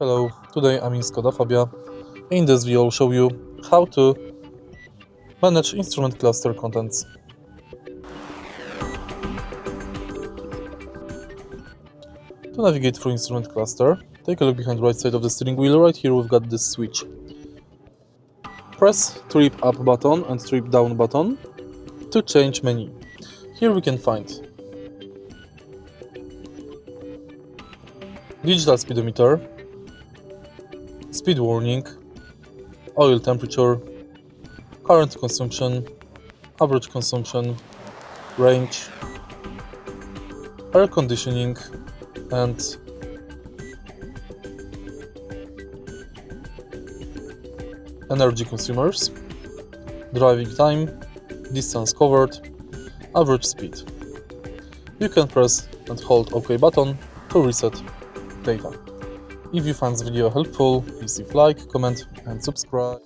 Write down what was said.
Hello, today I'm in Skoda Fabia. In this video I'll show you how to manage instrument cluster contents. To navigate through instrument cluster, take a look behind the right side of the steering wheel. Right here we've got this switch. Press trip up button and trip down button to change menu. Here we can find digital speedometer, speed warning, oil temperature, current consumption, average consumption, range, air conditioning and energy consumers, driving time, distance covered, average speed. You can press and hold OK button to reset data. If you find this video helpful, please leave like, comment and subscribe.